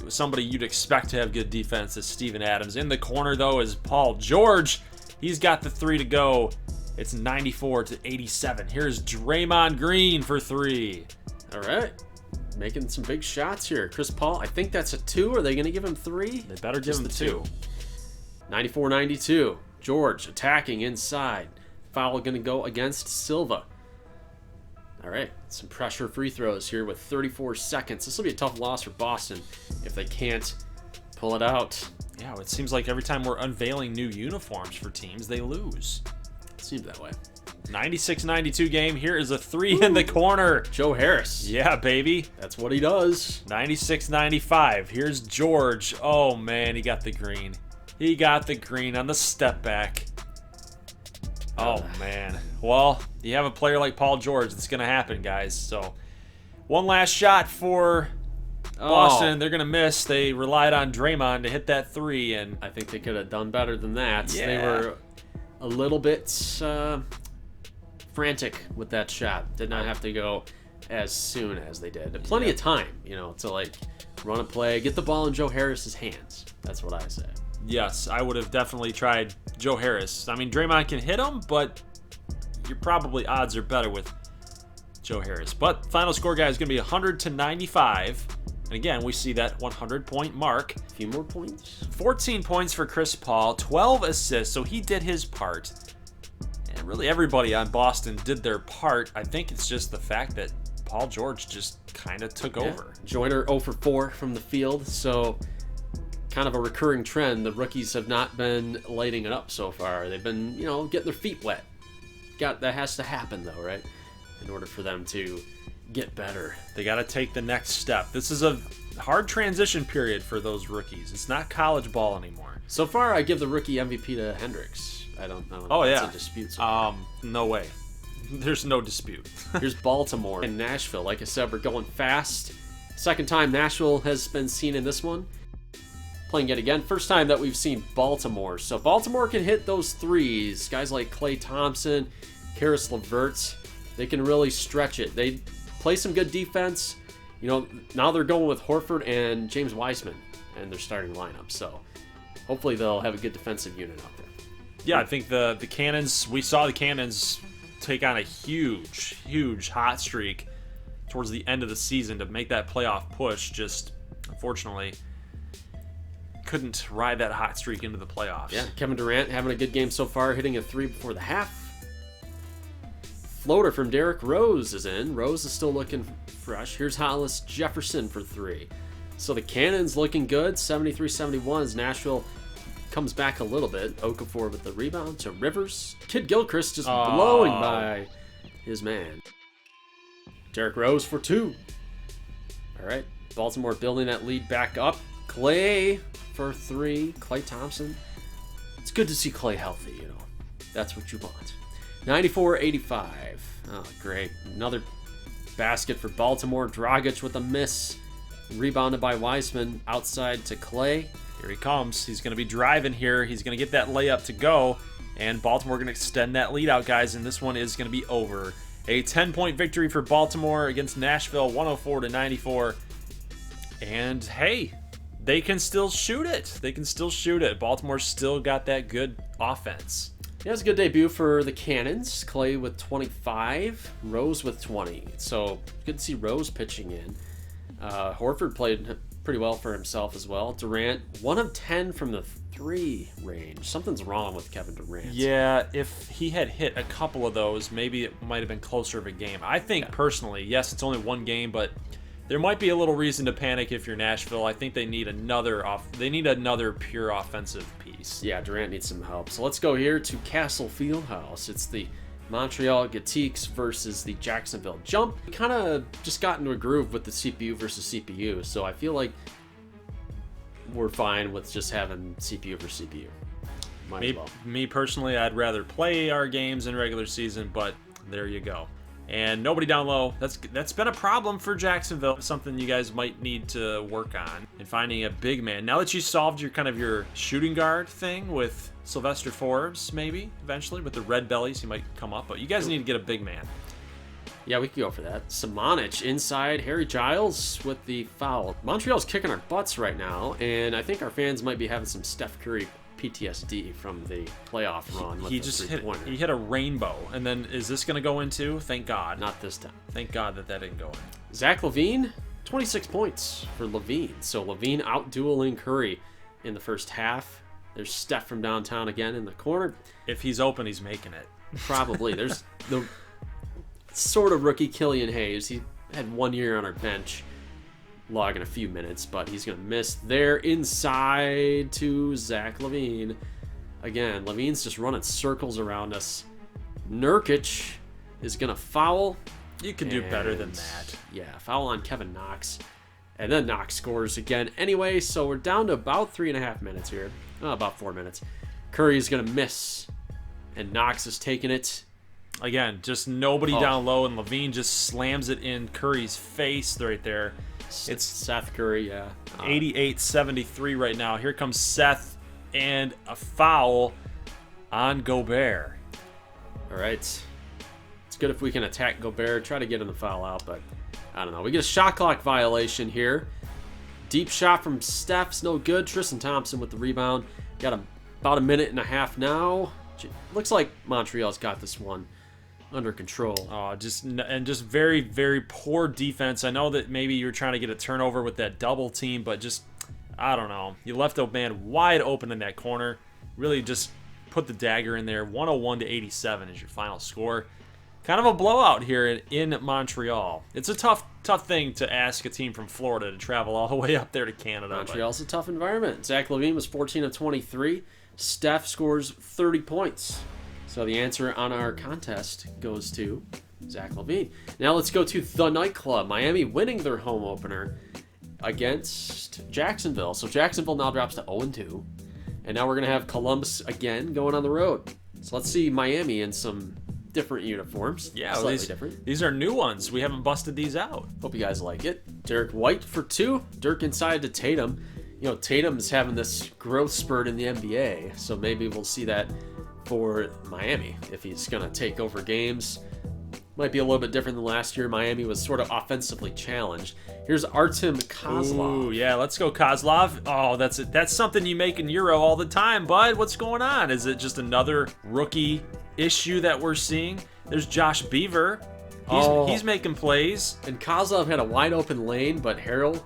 somebody you'd expect to have good defense as Steven Adams. In the corner, though, is Paul George. He's got the 3 to go. It's 94-87. Here's Draymond Green for 3. All right. Making some big shots here. Chris Paul, I think that's a 2. Are they going to give him 3? They better give him 2. 94-92. George attacking inside. Foul going to go against Silva. All right, some pressure free throws here with 34 seconds. This will be a tough loss for Boston if they can't pull it out. Yeah, it seems like every time we're unveiling new uniforms for teams, they lose. It seems that way. 96-92 game. Here is a 3 in the corner. Joe Harris. Yeah, baby. That's what he does. 96-95. Here's George. Oh, man, he got the green. He got the green on the step back. Oh, man. Well, you have a player like Paul George. That's going to happen, guys. So, one last shot for Boston. They're going to miss. They relied on Draymond to hit that 3. And I think they could have done better than that. Yeah. They were a little bit frantic with that shot. Did not have to go as soon as they did. Plenty of time, to like run a play, get the ball in Joe Harris's hands. That's what I say. Yes, I would have definitely tried Joe Harris. I mean, Draymond can hit him, but your probably odds are better with Joe Harris. But final score, guys, is going to be 100-95. And again, we see that 100-point mark. A few more points. 14 points for Chris Paul, 12 assists, so he did his part. And really everybody on Boston did their part. I think it's just the fact that Paul George just kind of took over. Joyner 0 for 4 from the field, so kind of a recurring trend. The rookies have not been lighting it up so far. They've been, getting their feet wet. That has to happen, though, right? In order for them to get better. They got to take the next step. This is a hard transition period for those rookies. It's not college ball anymore. So far, I give the rookie MVP to Hendricks. I don't know. Oh, That's yeah. a dispute. So no way. There's no dispute. Here's Baltimore and Nashville. Like I said, we're going fast. Second time Nashville has been seen in this one. Playing yet again. First time that we've seen Baltimore. So Baltimore can hit those threes. Guys like Klay Thompson, Karis LeVert, they can really stretch it. They play some good defense. Now they're going with Horford and James Wiseman and their starting lineup. So hopefully they'll have a good defensive unit out there. Yeah, I think the Cannons, we saw the Cannons take on a huge hot streak towards the end of the season to make that playoff push. Just, unfortunately, couldn't ride that hot streak into the playoffs. Yeah, Kevin Durant having a good game so far, hitting a 3 before the half. Floater from Derrick Rose is in. Rose is still looking fresh. Here's Hollis Jefferson for 3. So the Cannons looking good. 73-71 as Nashville comes back a little bit. Okafor with the rebound to Rivers. Kid Gilchrist just blowing by his man. Derrick Rose for 2. All right, Baltimore building that lead back up. Klay for 3. Klay Thompson. It's good to see Klay healthy, That's what you want. 94-85. Oh, great. Another basket for Baltimore. Dragic with a miss. Rebounded by Wiseman. Outside to Klay. Here he comes. He's going to be driving here. He's going to get that layup to go. And Baltimore going to extend that lead out, guys. And this one is going to be over. A 10-point victory for Baltimore against Nashville. 104-94. And, hey, they can still shoot it. Baltimore's still got that good offense. Yeah, it was a good debut for the Cannons. Clay with 25, Rose with 20. So good to see Rose pitching in. Horford played pretty well for himself as well. Durant, 1 of 10 from the 3 range. Something's wrong with Kevin Durant. Yeah, if he had hit a couple of those, maybe it might have been closer of a game. I think personally, yes, it's only 1 game, but there might be a little reason to panic if you're Nashville. I think they need another pure offensive piece. Yeah, Durant needs some help. So let's go here to Castle Fieldhouse. It's the Montreal Gothiques versus the Jacksonville Jump. We kind of just got into a groove with the CPU versus CPU, so I feel like we're fine with just having CPU for CPU. Might as well. Me personally, I'd rather play our games in regular season, but there you go. And nobody down low. That's been a problem for Jacksonville. Something you guys might need to work on in finding a big man. Now that you solved your shooting guard thing with Sylvester Forbes, maybe eventually with the red bellies, he might come up. But you guys need to get a big man. Yeah, we could go for that. Samanich inside, Harry Giles with the foul. Montreal's kicking our butts right now, and I think our fans might be having some Steph Curry PTSD from the playoff run. He hit a rainbow, and then is this going to go into? Thank God. Not this time. Thank God that didn't go in. Zach LaVine, 26 points for LaVine. So LaVine out-dueling Curry in the first half. There's Steph from downtown again in the corner. If he's open, he's making it. Probably. There's the sort of rookie Killian Hayes. He had 1 year on our bench, logging a few minutes, but he's going to miss there inside to Zach LaVine. Again, LaVine's just running circles around us. Nurkic is going to foul. You can do better than that. Yeah, foul on Kevin Knox. And then Knox scores again anyway, so we're down to about 3.5 minutes here. About 4 minutes. Curry's going to miss, and Knox is taking it. Again, just nobody down low, and LaVine just slams it in Curry's face right there. It's Seth Curry, yeah. 88-73 right now. Here comes Seth, and a foul on Gobert. All right. It's good if we can attack Gobert, try to get him the foul out, but I don't know. We get a shot clock violation here. Deep shot from Steph's no good. Tristan Thompson with the rebound. Got about 1.5 minutes now. Looks like Montreal's got this one under control. Oh, just very, very poor defense. I know that maybe you're trying to get a turnover with that double team, but just, I don't know. You left a man wide open in that corner. Really just put the dagger in there. 101-87 is your final score. Kind of a blowout here in Montreal. It's a tough thing to ask a team from Florida to travel all the way up there to Canada. Montreal's a tough environment. Zach LaVine was 14 of 23. Steph scores 30 points. So the answer on our contest goes to Zach LaVine. Now let's go to the nightclub. Miami winning their home opener against Jacksonville. So Jacksonville now drops to 0-2. And now we're going to have Columbus again going on the road. So let's see Miami in some different uniforms. Yeah, slightly different. These are new ones. We haven't busted these out. Hope you guys like it. Derek White for 2. Dirk inside to Tatum. You know, Tatum's having this growth spurt in the NBA, so maybe we'll see that for Miami if he's going to take over games. Might be a little bit different than last year. Miami was sort of offensively challenged. Here's Artem Kozlov. Ooh, yeah, let's go Kozlov. Oh, that's something you make in Euro all the time, bud. What's going on? Is it just another rookie issue that we're seeing? There's Josh Beaver. He's making plays. And Kozlov had a wide open lane, but Harrell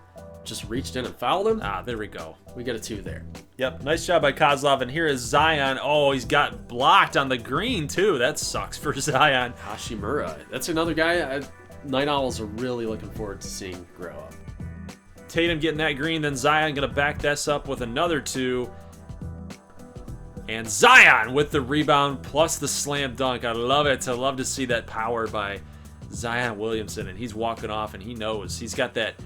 just reached in and fouled him. There we go. We get a 2 there. Yep, nice job by Kozlov. And here is Zion. Oh, he's got blocked on the green, too. That sucks for Zion. Hashimura. That's another guy Night Owls are really looking forward to seeing grow up. Tatum getting that green, then Zion going to back this up with another 2. And Zion with the rebound plus the slam dunk. I love it. I love to see that power by Zion Williamson. And he's walking off, and he knows. He's got that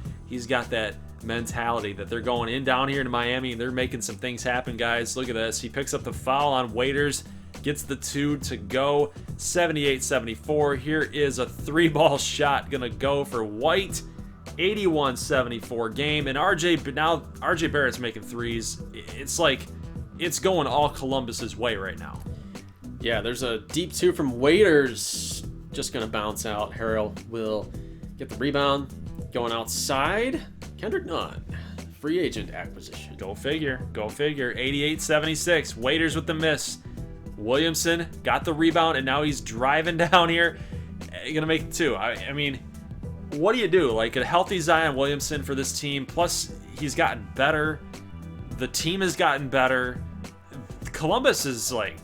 mentality that they're going in down here to Miami, and they're making some things happen, guys. Look at this. He picks up the foul on Waiters, gets the 2 to go. 78-74. Here is a 3-ball shot going to go for White. 81-74 game. And RJ Barrett's making threes. It's like it's going all Columbus's way right now. Yeah, there's a deep 2 from Waiters. Just going to bounce out. Harrell will get the rebound. Going outside, Kendrick Nunn. Free agent acquisition. Go figure. 88-76. Waiters with the miss. Williamson got the rebound, and now he's driving down here. He's going to make it 2. I mean, what do you do? Like, a healthy Zion Williamson for this team, plus he's gotten better. The team has gotten better. Columbus is like,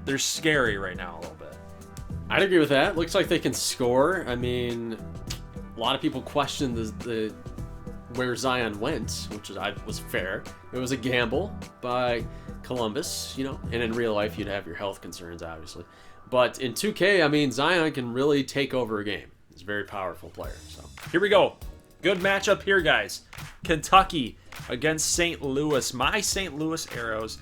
they're scary right now a little bit. I'd agree with that. Looks like they can score. I mean, a lot of people question the where Zion went, which was fair. It was a gamble by Columbus, you know, and in real life you'd have your health concerns, obviously. But in 2K, I mean, Zion can really take over a game. He's a very powerful player. So here we go. Good matchup here, guys. Kentucky against St. Louis. My St. Louis Arrows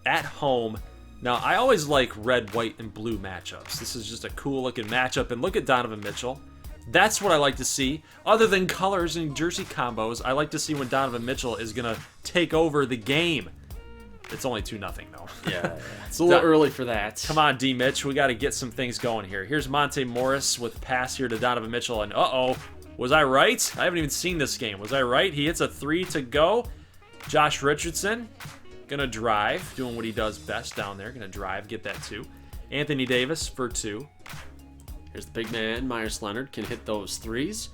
at home. Now, I always like red, white, and blue matchups. This is just a cool looking matchup. And look at Donovan Mitchell. That's what I like to see. Other than colors and jersey combos, I like to see when Donovan Mitchell is going to take over the game. It's only 2-0 though. Yeah. It's a little early for that. Come on, D. Mitch. We got to get some things going here. Here's Monte Morris with pass here to Donovan Mitchell. And uh-oh. Was I right? I haven't even seen this game. Was I right? He hits a 3 to go. Josh Richardson going to drive. Doing what he does best down there. Going to drive. Get that 2. Anthony Davis for 2. Here's the big man, Myers Leonard, can hit those 3s.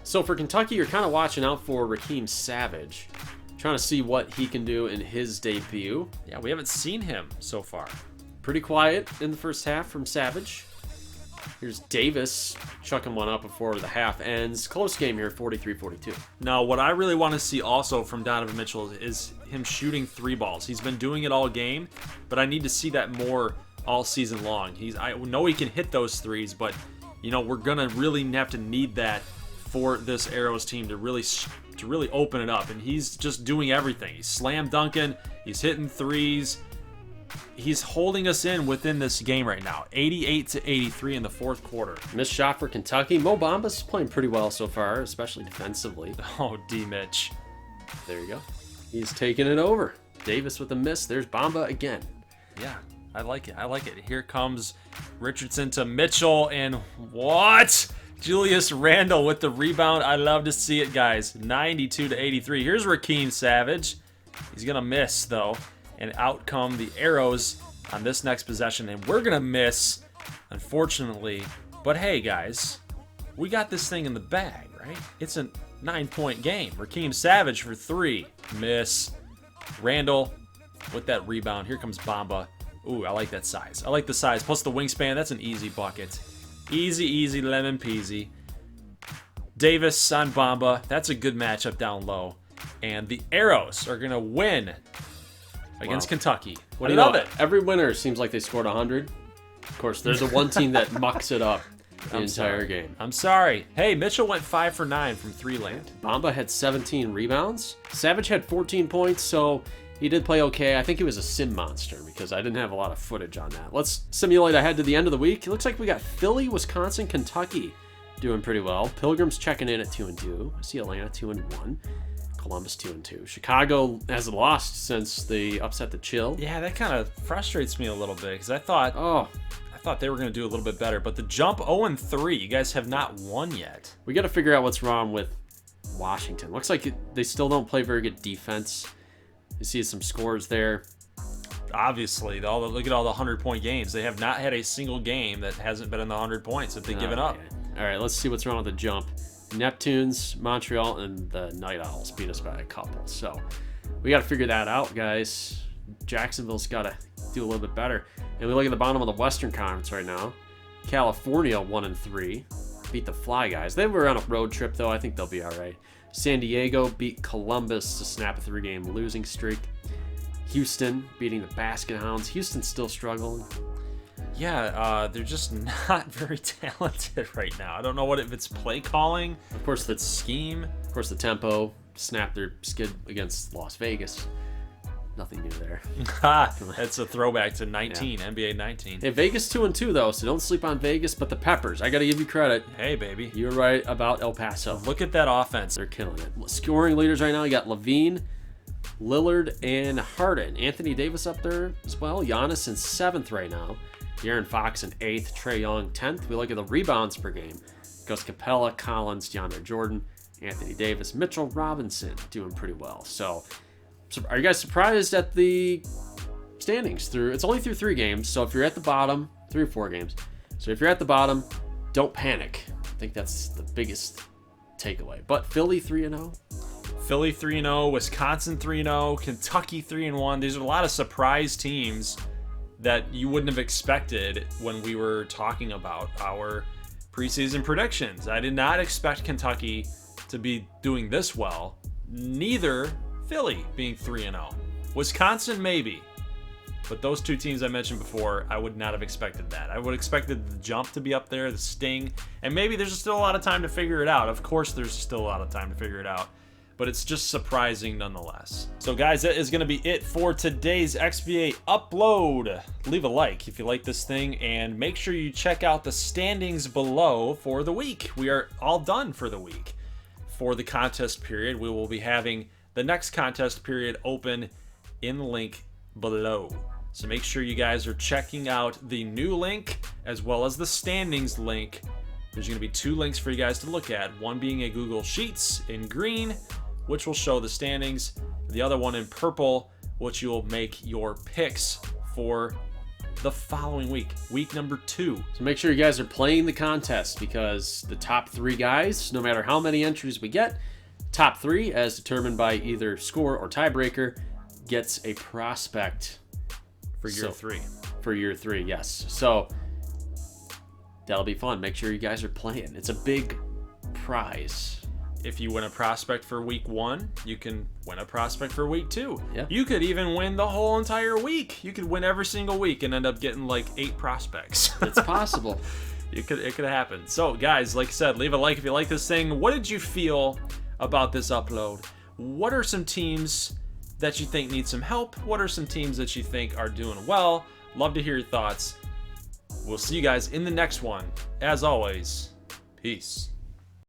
So for Kentucky, you're kind of watching out for Raheem Savage. Trying to see what he can do in his debut. Yeah, we haven't seen him so far. Pretty quiet in the first half from Savage. Here's Davis chucking one up before the half ends. Close game here, 43-42. Now, what I really want to see also from Donovan Mitchell is him shooting 3 balls. He's been doing it all game, but I need to see that more all season long. I know he can hit those 3s, but you know, we're gonna really have to need that for this Arrows team to really open it up. And he's just doing everything. He's slam dunking, he's hitting 3s. He's holding us in within this game right now. 88-83 in the 4th quarter. Missed shot for Kentucky. Mo Bamba's playing pretty well so far, especially defensively. Oh, D. Mitch. There you go. He's taking it over. Davis with a miss. There's Bamba again. Yeah. I like it. I like it. Here comes Richardson to Mitchell, and what? Julius Randle with the rebound. I love to see it, guys. 92-83. Here's Raheem Savage. He's going to miss, though, and out come the Arrows on this next possession, and we're going to miss, unfortunately. But hey, guys, we got this thing in the bag, right? It's a 9-point game. Raheem Savage for 3. Miss. Randle with that rebound. Here comes Bamba. Ooh, I like that size. I like the size. Plus the wingspan. That's an easy bucket. Easy, lemon peasy. Davis on Bamba. That's a good matchup down low. And the Arrows are going to win against Kentucky. What do you know? Every winner seems like they scored 100. Of course, there's the one team that mucks it up the entire game. I'm sorry. Hey, Mitchell went 5 for 9 from 3 land. Bamba had 17 rebounds. Savage had 14 points, so he did play okay. I think he was a sim monster because I didn't have a lot of footage on that. Let's simulate ahead to the end of the week. It looks like we got Philly, Wisconsin, Kentucky doing pretty well. Pilgrims checking in at 2-2. I see Atlanta 2-1. Columbus 2-2. Chicago has lost since they upset the Chill. Yeah, that kind of frustrates me a little bit because I thought they were going to do a little bit better. But the jump 0-3, you guys have not won yet. We got to figure out what's wrong with Washington. Looks like they still don't play very good defense. You see some scores there. Obviously, look at all the 100-point games. They have not had a single game that hasn't been in the 100 points that they've given up. All right, let's see what's wrong with the jump. Neptunes, Montreal, and the Night Owls beat us by a couple. So we got to figure that out, guys. Jacksonville's got to do a little bit better. And we look at the bottom of the Western Conference right now. California 1-3. Beat the Fly Guys. They were on a road trip, though. I think they'll be all right. San Diego beat Columbus to snap a 3-game losing streak. Houston beating the Basket Hounds. Houston's still struggling. Yeah, they're just not very talented right now. I don't know if it's play calling, of course, if it's scheme. Of course, the Tempo snapped their skid against Las Vegas. Nothing new there. That's a throwback to 19, yeah. NBA 19. Hey, Vegas 2-2 though, so don't sleep on Vegas. But the Peppers, I got to give you credit. Hey, baby, you were right about El Paso. Look at that offense; they're killing it. Scoring leaders right now, you got Levine, Lillard, and Harden. Anthony Davis up there as well. Giannis in 7th right now. De'Aaron Fox in 8th. Trae Young 10th. We look at the rebounds per game. Gus Capella, Collins, DeAndre Jordan, Anthony Davis, Mitchell Robinson doing pretty well. So are you guys surprised at the standings through. It's only through 3 games, so if you're at the bottom, 3 or 4 games. So if you're at the bottom, don't panic. I think that's the biggest takeaway. But Philly 3-0. Philly 3-0, Wisconsin 3-0, Kentucky 3-1. These are a lot of surprise teams that you wouldn't have expected when we were talking about our preseason predictions. I did not expect Kentucky to be doing this well. Neither Philly being 3-0. Wisconsin maybe. But those 2 teams I mentioned before, I would not have expected that. I would have expected the Jump to be up there, the Sting, and maybe there's still a lot of time to figure it out. Of course there's still a lot of time to figure it out. But it's just surprising nonetheless. So guys, that is going to be it for today's XBA upload. Leave a like if you like this thing, and make sure you check out the standings below for the week. We are all done for the week. For the contest period, we will be having the next contest period open in the link below. So make sure you guys are checking out the new link as well as the standings link. There's going to be 2 links for you guys to look at. One being a Google Sheets in green, which will show the standings. The other one in purple, which you'll make your picks for the following week, week number 2. So make sure you guys are playing the contest, because the top 3 guys, no matter how many entries we get, top 3, as determined by either score or tiebreaker, gets a prospect for year 3. For year 3, yes. So that'll be fun. Make sure you guys are playing. It's a big prize. If you win a prospect for week 1, you can win a prospect for week 2. Yeah. You could even win the whole entire week. You could win every single week and end up getting like 8 prospects. It's possible. It could happen. So guys, like I said, leave a like if you like this thing. What did you feel about this upload? What are some teams that you think need some help? What are some teams that you think are doing well? Love to hear your thoughts. We'll see you guys in the next one. As always, peace.